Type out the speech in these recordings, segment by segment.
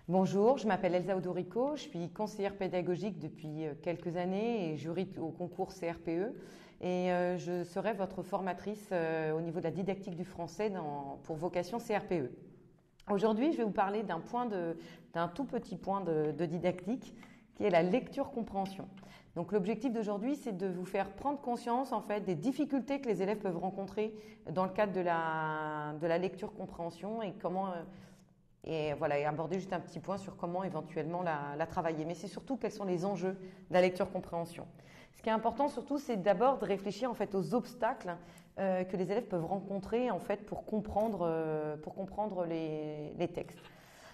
Bonjour, je m'appelle Elsa Odorico, je suis conseillère pédagogique depuis quelques années et jury au concours CRPE et je serai votre formatrice au niveau de la didactique du français pour vocation CRPE. Aujourd'hui, je vais vous parler d'un tout petit point de didactique qui est la lecture-compréhension. Donc l'objectif d'aujourd'hui, c'est de vous faire prendre conscience en fait des difficultés que les élèves peuvent rencontrer dans le cadre de la lecture-compréhension et comment et aborder juste un petit point sur comment éventuellement la travailler. Mais c'est surtout quels sont les enjeux de la lecture-compréhension. Ce qui est important surtout, c'est d'abord de réfléchir en fait aux obstacles que les élèves peuvent rencontrer en fait pour comprendre les textes.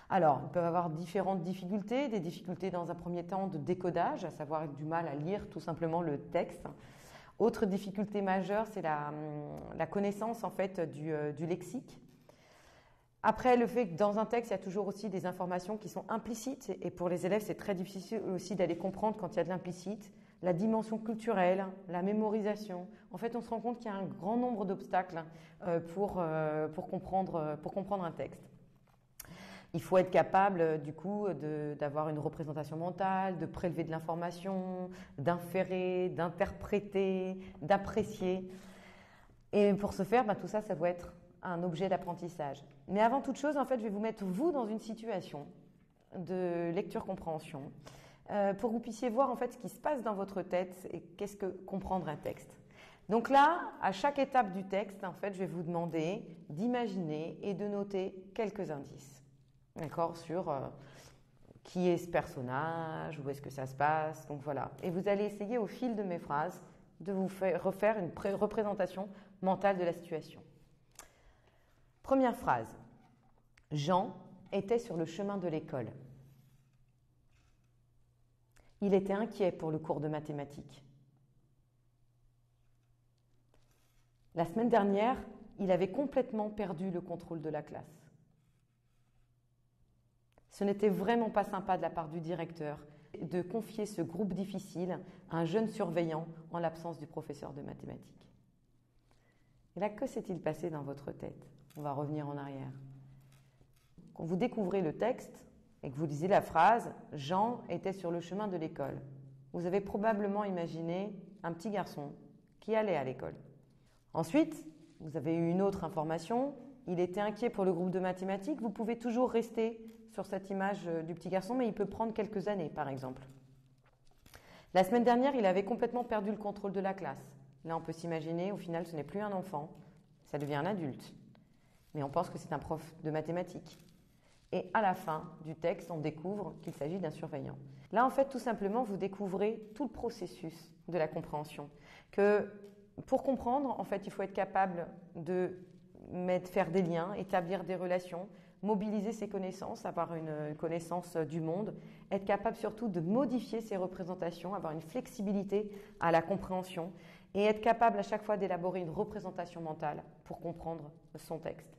Alors, ils peuvent avoir différentes difficultés, des difficultés dans un premier temps de décodage, à savoir du mal à lire tout simplement le texte. Autre difficulté majeure, c'est la connaissance en fait du lexique. Après, le fait que dans un texte, il y a toujours aussi des informations qui sont implicites et pour les élèves, c'est très difficile aussi d'aller comprendre quand il y a de l'implicite. La dimension culturelle, la mémorisation. En fait, on se rend compte qu'il y a un grand nombre d'obstacles pour comprendre un texte. Il faut être capable, du coup, d'avoir une représentation mentale, de prélever de l'information, d'inférer, d'interpréter, d'apprécier. Et pour ce faire, tout ça, ça doit être un objet d'apprentissage. Mais avant toute chose, en fait, je vais vous mettre, vous, dans une situation de lecture-compréhension pour que vous puissiez voir, en fait, ce qui se passe dans votre tête et qu'est-ce que comprendre un texte. Donc là, à chaque étape du texte, en fait, je vais vous demander d'imaginer et de noter quelques indices. D'accord, sur qui est ce personnage, où est-ce que ça se passe, donc voilà. Et vous allez essayer au fil de mes phrases de vous refaire une représentation mentale de la situation. Première phrase. Jean était sur le chemin de l'école. Il était inquiet pour le cours de mathématiques. La semaine dernière, il avait complètement perdu le contrôle de la classe. Ce n'était vraiment pas sympa de la part du directeur de confier ce groupe difficile à un jeune surveillant en l'absence du professeur de mathématiques. Et là, que s'est-il passé dans votre tête ? On va revenir en arrière. Quand vous découvrez le texte et que vous lisez la phrase « Jean était sur le chemin de l'école », vous avez probablement imaginé un petit garçon qui allait à l'école. Ensuite, vous avez eu une autre information. Il était inquiet pour le groupe de mathématiques. Vous pouvez toujours rester sur cette image du petit garçon, mais il peut prendre quelques années, par exemple. La semaine dernière, il avait complètement perdu le contrôle de la classe. Là, on peut s'imaginer, au final, ce n'est plus un enfant, ça devient un adulte. Mais on pense que c'est un prof de mathématiques. Et à la fin du texte, on découvre qu'il s'agit d'un surveillant. Là, en fait, tout simplement, vous découvrez tout le processus de la compréhension. Que pour comprendre, en fait, il faut être capable de faire des liens, établir des relations, mobiliser ses connaissances, avoir une connaissance du monde, être capable surtout de modifier ses représentations, avoir une flexibilité à la compréhension et être capable à chaque fois d'élaborer une représentation mentale pour comprendre son texte.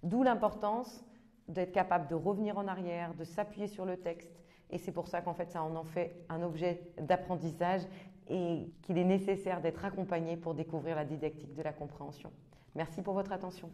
D'où l'importance d'être capable de revenir en arrière, de s'appuyer sur le texte et c'est pour ça qu'en fait ça en fait un objet d'apprentissage et qu'il est nécessaire d'être accompagné pour découvrir la didactique de la compréhension. Merci pour votre attention.